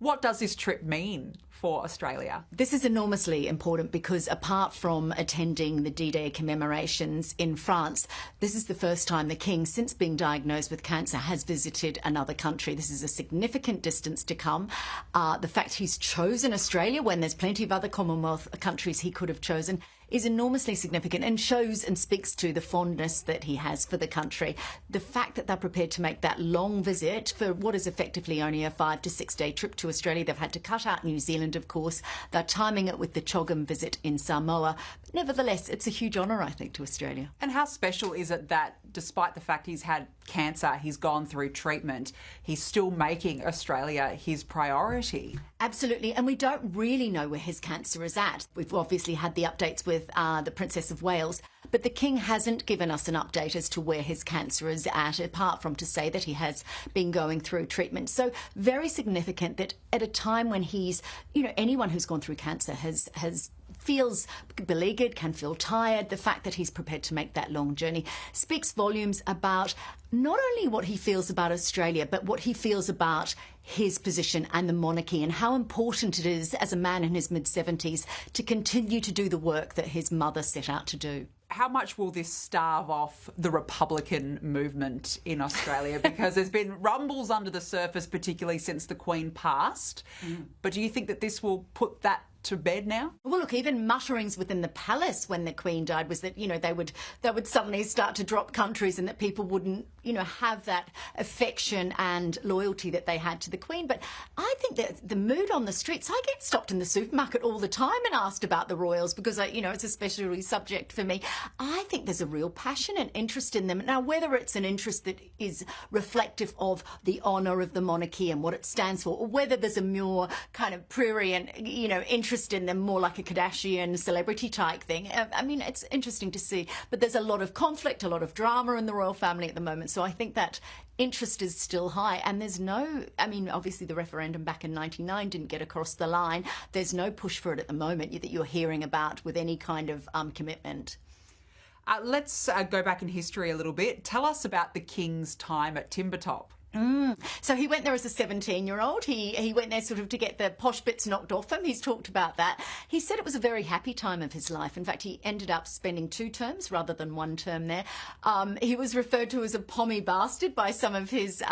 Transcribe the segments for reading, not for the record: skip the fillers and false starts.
What does this trip mean for Australia? This is enormously important because apart from attending the D-Day commemorations in France, this is the first time the King, since being diagnosed with cancer, has visited another country. This is a significant distance to come. The fact he's chosen Australia when there's plenty of other Commonwealth countries he could have chosen is enormously significant and shows and speaks to the fondness that he has for the country. The fact that they're prepared to make that long visit for what is effectively only a 5 to 6 day trip to Australia. They've had to cut out New Zealand, of course. They're timing it with the Chogam visit in Samoa. But nevertheless, it's a huge honour, I think, to Australia. And how special is it that despite the fact he's had cancer, he's gone through treatment, he's still making Australia his priority? Absolutely, and we don't really know where his cancer is at. We've obviously had the updates with the Princess of Wales, but the King hasn't given us an update as to where his cancer is at, apart from to say that he has been going through treatment. So very significant that at a time when he's, anyone who's gone through cancer feels beleaguered, can feel tired. The fact that he's prepared to make that long journey speaks volumes about not only what he feels about Australia, but what he feels about his position and the monarchy and how important it is as a man in his mid-70s to continue to do the work that his mother set out to do. How much will this starve off the Republican movement in Australia? Because there's been rumbles under the surface, particularly since the Queen passed. But do you think that this will put that to bed now? Well, look, even mutterings within the palace when the Queen died was that, they would suddenly start to drop countries and that people wouldn't, have that affection and loyalty that they had to the Queen. But I think that the mood on the streets, I get stopped in the supermarket all the time and asked about the royals because, it's a specialty subject for me. I think there's a real passion and interest in them. Now, whether it's an interest that is reflective of the honour of the monarchy and what it stands for, or whether there's a more kind of prurient, interest in them, more like a Kardashian celebrity type thing. It's interesting to see. But there's a lot of conflict, a lot of drama in the royal family at the moment. So I think that interest is still high. And there's obviously the referendum back in 99 didn't get across the line. There's no push for it at the moment that you're hearing about with any kind of commitment. Let's go back in history a little bit. Tell us about the King's time at Timbertop. So he went there as a 17-year-old. He went there sort of to get the posh bits knocked off him. He's talked about that. He said it was a very happy time of his life. In fact, he ended up spending 2 terms rather than 1 term there. He was referred to as a pommy bastard by some of his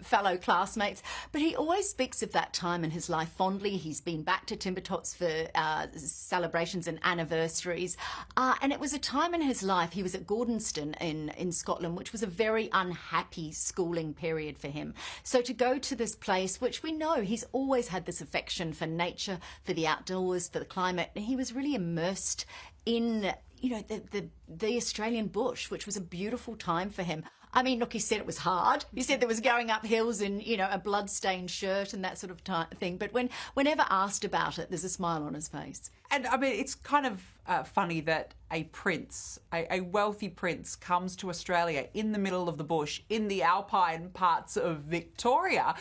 fellow classmates, but he always speaks of that time in his life fondly. He's been back to Timbertops for celebrations and anniversaries. And it was a time in his life, he was at Gordonston in Scotland, which was a very unhappy schooling period for him. So to go to this place, which we know he's always had this affection for nature, for the outdoors, for the climate, and he was really immersed in, the Australian bush, which was a beautiful time for him. Look, he said it was hard. He said there was going up hills in, a blood-stained shirt and that sort of thing. But whenever asked about it, there's a smile on his face. And, it's kind of funny that a prince, a wealthy prince, comes to Australia in the middle of the bush, in the alpine parts of Victoria.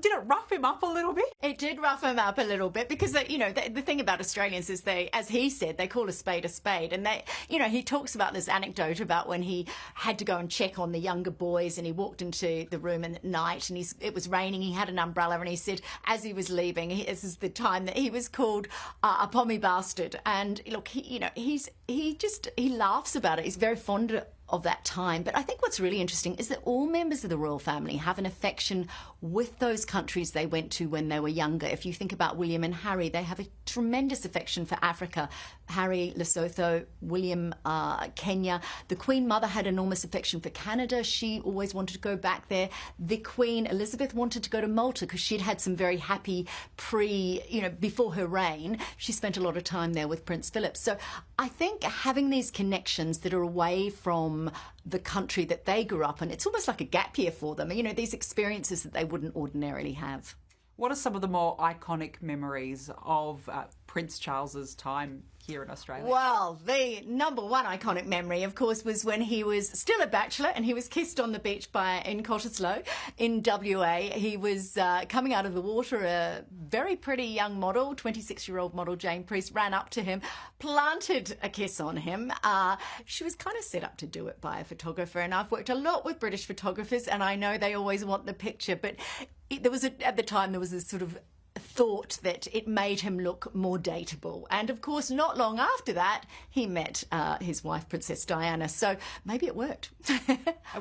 Did it rough him up a little bit? It did rough him up a little bit because, the thing about Australians is as he said, they call a spade a spade. And he talks about this anecdote about when he had to go and check on the younger boys and he walked into the room at night and it was raining, he had an umbrella and he said as he was leaving, this is the time that he was called a pommy bastard. And look, he laughs about it. He's very fond of that time. But I think what's really interesting is that all members of the royal family have an affection with those countries they went to when they were younger. If you think about William and Harry, they have a tremendous affection for Africa. Harry, Lesotho, William, Kenya. The Queen Mother had enormous affection for Canada. She always wanted to go back there. The Queen Elizabeth wanted to go to Malta because she'd had some very happy before her reign. She spent a lot of time there with Prince Philip. So I think having these connections that are away from the country that they grew up in, it's almost like a gap year for them. These experiences that they wouldn't ordinarily have. What are some of the more iconic memories of Prince Charles's time here in Australia? Well, the number one iconic memory, of course, was when he was still a bachelor and he was kissed on the beach in Cottesloe in WA. He was coming out of the water. A very pretty young model, 26-year-old model Jane Priest, ran up to him, planted a kiss on him. She was kind of set up to do it by a photographer, and I've worked a lot with British photographers and I know they always want the picture, but at the time there was this sort of thought that it made him look more dateable. And of course, not long after that, he met his wife, Princess Diana. So maybe it worked.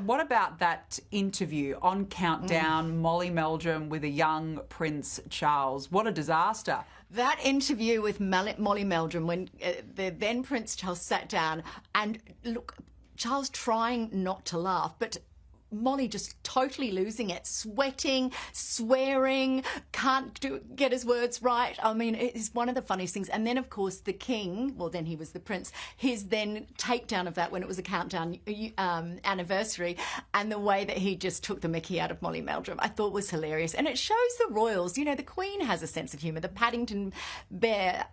What about that interview on Countdown, Molly Meldrum with a young Prince Charles? What a disaster. That interview with Molly Meldrum, when the then Prince Charles sat down, and look, Charles trying not to laugh, but Molly just totally losing it, sweating, swearing, can't get his words right. I mean, it's one of the funniest things. And then, of course, the king, well, then he was the prince, his then takedown of that when it was a Countdown anniversary, and the way that he just took the mickey out of Molly Meldrum, I thought was hilarious. And it shows the royals, you know, the Queen has a sense of humour. The Paddington Bear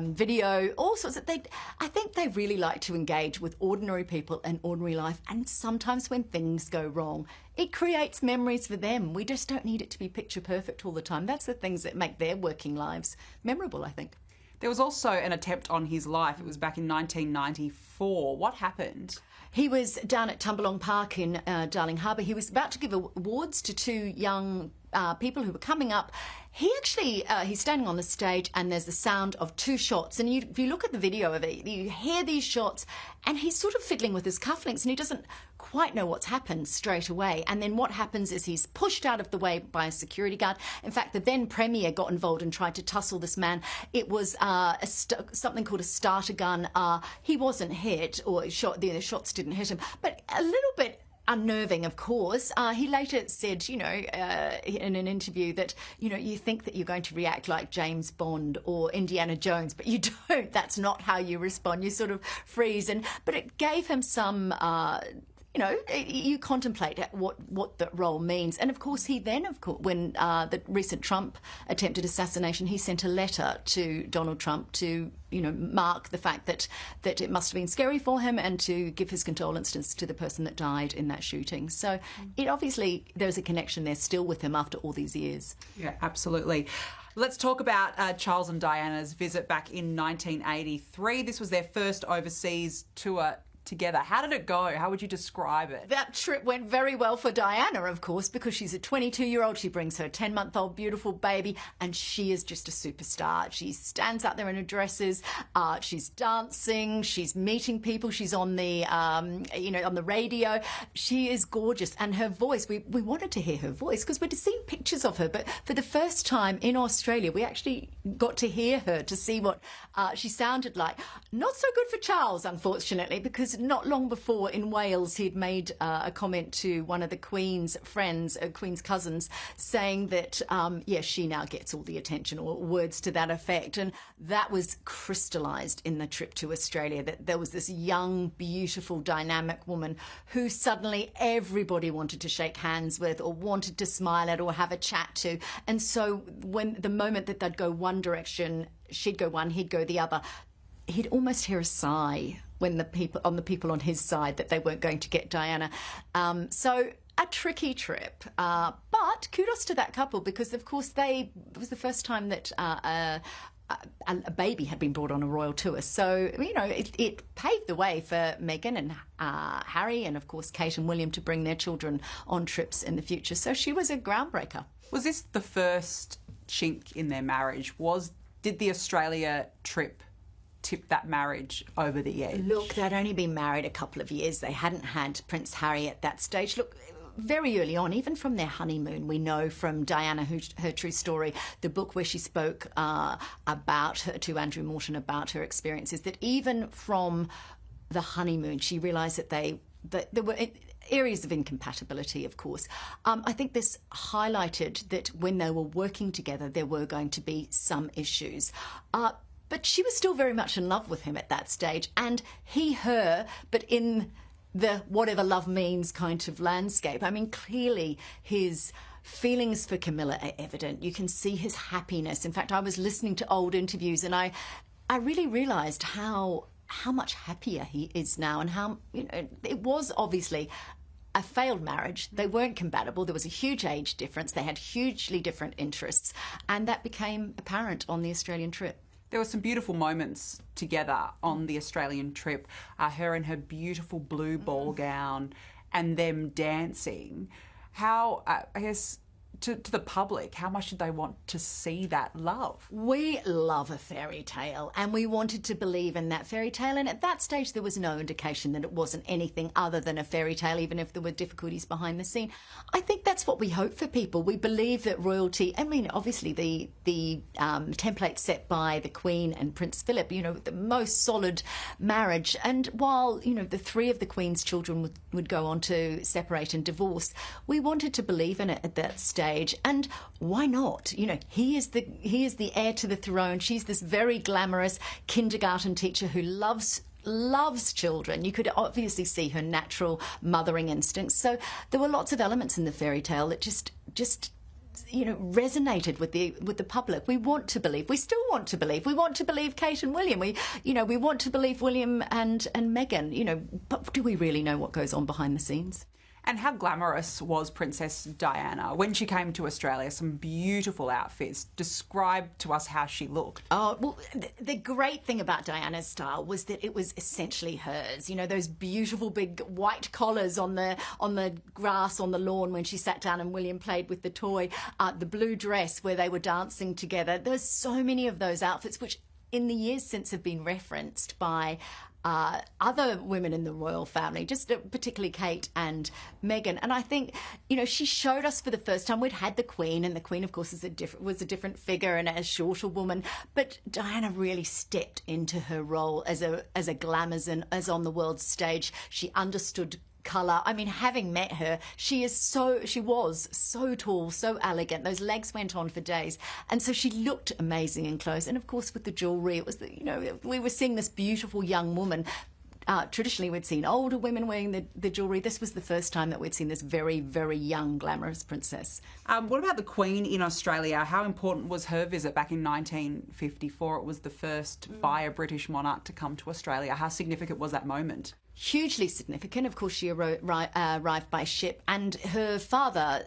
video, all sorts of, I think they really like to engage with ordinary people and ordinary life, and sometimes when things go wrong, it creates memories for them. We just don't need it to be picture perfect all the time. That's the things that make their working lives memorable, I think. There was also an attempt on his life. It was back in 1994. What happened? He was down at Tumbalong Park in Darling Harbour. He was about to give awards to two young people who were coming up. He actually, he's standing on the stage and there's the sound of two shots. And if you look at the video of it, you hear these shots and he's sort of fiddling with his cufflinks and he doesn't quite know what's happened straight away. And then what happens is he's pushed out of the way by a security guard. In fact, the then Premier got involved and tried to tussle this man. It was something called a starter gun. He wasn't hit, or shot. The shots didn't hit him, but a little bit unnerving, of course. He later said, you know, in an interview that, you know, you think that you're going to react like James Bond or Indiana Jones, but you don't. That's not how you respond. You sort of freeze. But it gave him some... you know, you contemplate what the role means. And of course, he then, when the recent Trump attempted assassination, he sent a letter to Donald Trump to, you know, mark the fact that it must have been scary for him and to give his condolences to the person that died in that shooting. So it obviously, there's a connection there still with him after all these years. Yeah, absolutely. Let's talk about Charles and Diana's visit back in 1983. This was their first overseas tour together. How did it go? How would you describe it? That trip went very well for Diana, of course, because she's a 22-year-old. She brings her 10-month-old beautiful baby, and she is just a superstar. She stands out there in her dresses. She's dancing. She's meeting people. She's on the, on the radio. She is gorgeous, and her voice. We wanted to hear her voice because we'd seen pictures of her, but for the first time in Australia, we actually got to hear her to see what she sounded like. Not so good for Charles, unfortunately, because not long before in Wales, he'd made a comment to one of the Queen's friends, Queen's cousins, saying that, she now gets all the attention, or words to that effect. And that was crystallised in the trip to Australia, that there was this young, beautiful, dynamic woman who suddenly everybody wanted to shake hands with or wanted to smile at or have a chat to. And so when the moment that they'd go one direction, she'd go one, he'd go the other, he'd almost hear a sigh when the people on his side that they weren't going to get Diana. So a tricky trip, but kudos to that couple because, of course, it was the first time that a baby had been brought on a royal tour. So, you know, it paved the way for Meghan and Harry and, of course, Kate and William to bring their children on trips in the future. So she was a groundbreaker. Was this the first chink in their marriage? Did the Australia trip tip that marriage over the edge? Look, they'd only been married a couple of years. They hadn't had Prince Harry at that stage. Look, very early on, even from their honeymoon, we know from Diana, her true story, the book where she spoke to Andrew Morton about her experiences, that even from the honeymoon, she realised that there were areas of incompatibility, of course. I think this highlighted that when they were working together, there were going to be some issues. But she was still very much in love with him at that stage, and he her, but in the whatever love means kind of landscape. I mean, clearly his feelings for Camilla are evident. You can see his happiness. In fact, I was listening to old interviews and I really realised how much happier he is now, and how, you know, it was obviously a failed marriage. They weren't compatible. There was a huge age difference. They had hugely different interests, and that became apparent on the Australian trip. There were some beautiful moments together on the Australian trip. Her in her beautiful blue ball gown and them dancing. How, I guess, to the public? How much did they want to see that love? We love a fairy tale, and we wanted to believe in that fairy tale. And at that stage, there was no indication that it wasn't anything other than a fairy tale, even if there were difficulties behind the scene. I think that's what we hope for people. We believe that royalty, I mean, obviously the template set by the Queen and Prince Philip, the most solid marriage. And while, the three of the Queen's children would go on to separate and divorce, we wanted to believe in it at that stage. And why not? He is the heir to the throne. She's this very glamorous kindergarten teacher who loves children. You could obviously see her natural mothering instincts. So there were lots of elements in the fairy tale that just resonated with the public. We want to believe. We still want to believe. We want to believe Kate and William. We want to believe William and Meghan. But do we really know what goes on behind the scenes? And how glamorous was Princess Diana? When she came to Australia, some beautiful outfits. Describe to us how she looked. Oh, well, the great thing about Diana's style was that it was essentially hers. Those beautiful big white collars on the grass on the lawn when she sat down and William played with the toy. The blue dress where they were dancing together. There's so many of those outfits which in the years since have been referenced by other women in the royal family, just particularly Kate and Meghan. And I think, she showed us for the first time. We'd had the Queen, and the Queen, of course, was a different figure and a shorter woman. But Diana really stepped into her role as a glamazon, as on the world stage. She understood colour. I mean, having met her, she was so tall, so elegant. Those legs went on for days. And so she looked amazing in clothes. And of course, with the jewellery, it was, we were seeing this beautiful young woman. Traditionally, we'd seen older women wearing the jewellery. This was the first time that we'd seen this very, very young, glamorous princess. What about the Queen in Australia? How important was her visit back in 1954? It was the first by a British monarch to come to Australia. How significant was that moment? Hugely significant. Of course, she arrived by ship, and her father,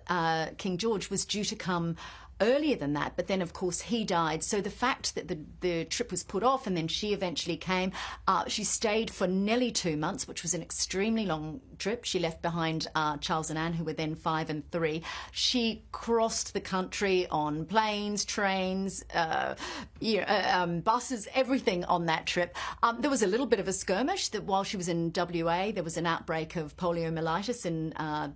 King George, was due to come earlier than that, but then of course he died. So the fact that the trip was put off and then she eventually came, she stayed for nearly 2 months, which was an extremely long trip. She left behind Charles and Anne, who were then 5 and 3. She crossed the country on planes, trains, buses, everything on that trip. There was a little bit of a skirmish that while she was in WA, there was an outbreak of poliomyelitis, and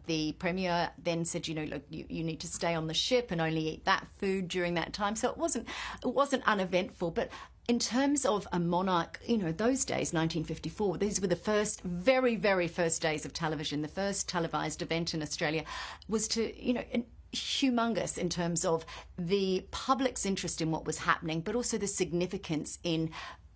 the Premier then said, look, you need to stay on the ship and only eat that food during that time. So it wasn't uneventful. But in terms of a monarch, those days, 1954, these were the very, very first days of television. The first televised event in Australia was humongous in terms of the public's interest in what was happening, but also the significance in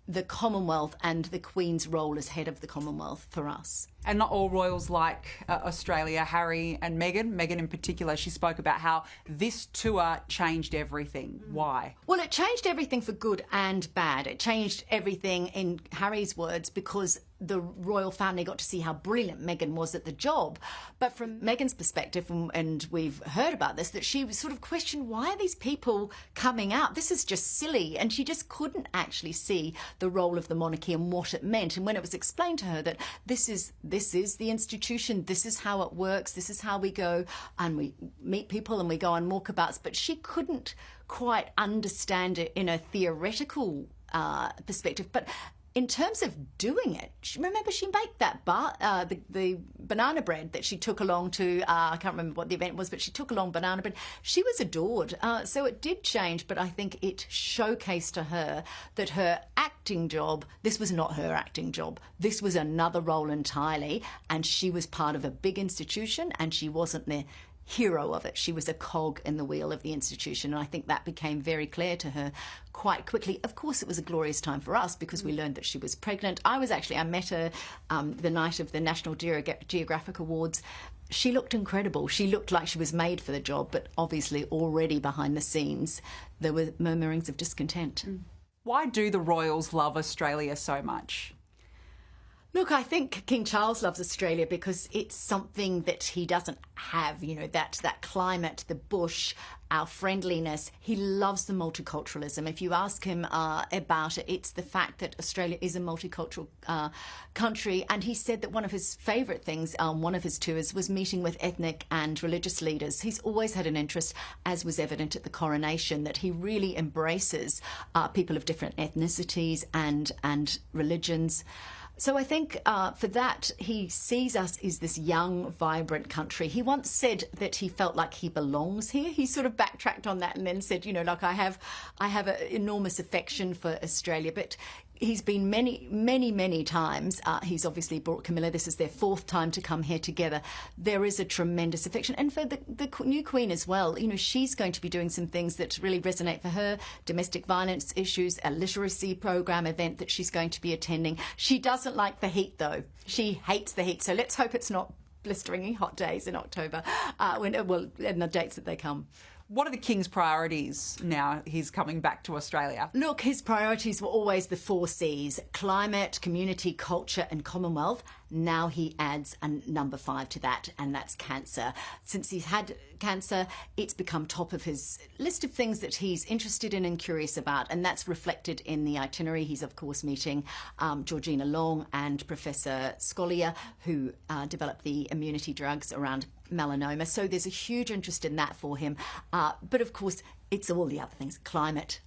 the Commonwealth and the Queen's role as head of the Commonwealth for us. And not all royals like Australia. Harry and Meghan. Meghan in particular, she spoke about how this tour changed everything. Why? Well, it changed everything for good and bad. It changed everything, in Harry's words, because the royal family got to see how brilliant Meghan was at the job. But from Meghan's perspective, and we've heard about this, that she sort of questioned, why are these people coming out? This is just silly. And she just couldn't actually see the role of the monarchy and what it meant. And when it was explained to her that this is the institution, this is how it works, this is how we go and we meet people and we go on walkabouts, but she couldn't quite understand it in a theoretical perspective. But in terms of doing it, remember she baked that the banana bread that she took along to, I can't remember what the event was, but she took along banana bread. She was adored. So it did change, but I think it showcased to her that her acting job, this was not her acting job. This was another role entirely, and she was part of a big institution, and she wasn't the hero of it. She was a cog in the wheel of the institution, and I think that became very clear to her quite quickly. Of course, it was a glorious time for us because we learned that she was pregnant. I met her the night of the National Geographic Awards. She looked incredible. She looked like she was made for the job, but obviously already behind the scenes there were murmurings of discontent. Why do the royals love Australia so much? Look, I think King Charles loves Australia because it's something that he doesn't have, that climate, the bush, our friendliness. He loves the multiculturalism. If you ask him about it, it's the fact that Australia is a multicultural country. And he said that one of his favourite things on one of his tours was meeting with ethnic and religious leaders. He's always had an interest, as was evident at the coronation, that he really embraces people of different ethnicities and religions. So I think for that, he sees us as this young, vibrant country. He once said that he felt like he belongs here. He sort of backtracked on that and then said, I have an enormous affection for Australia, but he's been many times. He's obviously brought Camilla. This is their fourth time to come here together. There is a tremendous affection. And for the new Queen as well, she's going to be doing some things that really resonate for her. Domestic violence issues, a literacy program event that she's going to be attending. She doesn't like the heat, though. She hates the heat. So let's hope it's not blisteringly hot days in October, and the dates that they come. What are the King's priorities now he's coming back to Australia? Look, his priorities were always the 4 Cs: climate, community, culture and Commonwealth. Now he adds a number 5 to that, and that's cancer. Since he's had cancer, it's become top of his list of things that he's interested in and curious about, and that's reflected in the itinerary. He's, of course, meeting Georgina Long and Professor Scolia, who developed the immunity drugs around melanoma. So there's a huge interest in that for him. But, of course, it's all the other things: climate,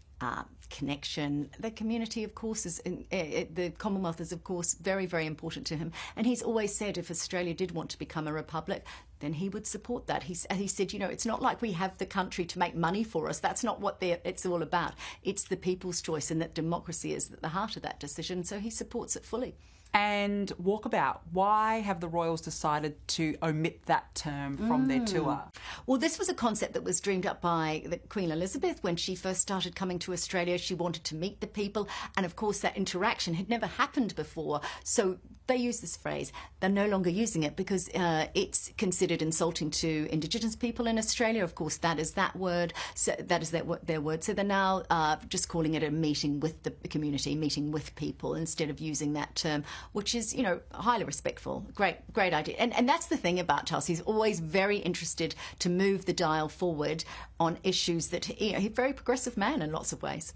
connection. The community, of course, the Commonwealth is, of course, very, very important to him. And he's always said if Australia did want to become a republic, then he would support that. He said, it's not like we have the country to make money for us. That's not what it's all about. It's the people's choice, and that democracy is at the heart of that decision. So he supports it fully. And walkabout, why have the royals decided to omit that term from their tour? Well, this was a concept that was dreamed up by the Queen Elizabeth when she first started coming to Australia. She wanted to meet the people, and of course that interaction had never happened before. So they use this phrase. They're no longer using it because it's considered insulting to Indigenous people in Australia. Of course, that is that word. So that is their word. So they're now just calling it a meeting with the community, meeting with people, instead of using that term, which is, highly respectful. Great idea. And that's the thing about Charles. He's always very interested to move the dial forward on issues that he's a very progressive man in lots of ways.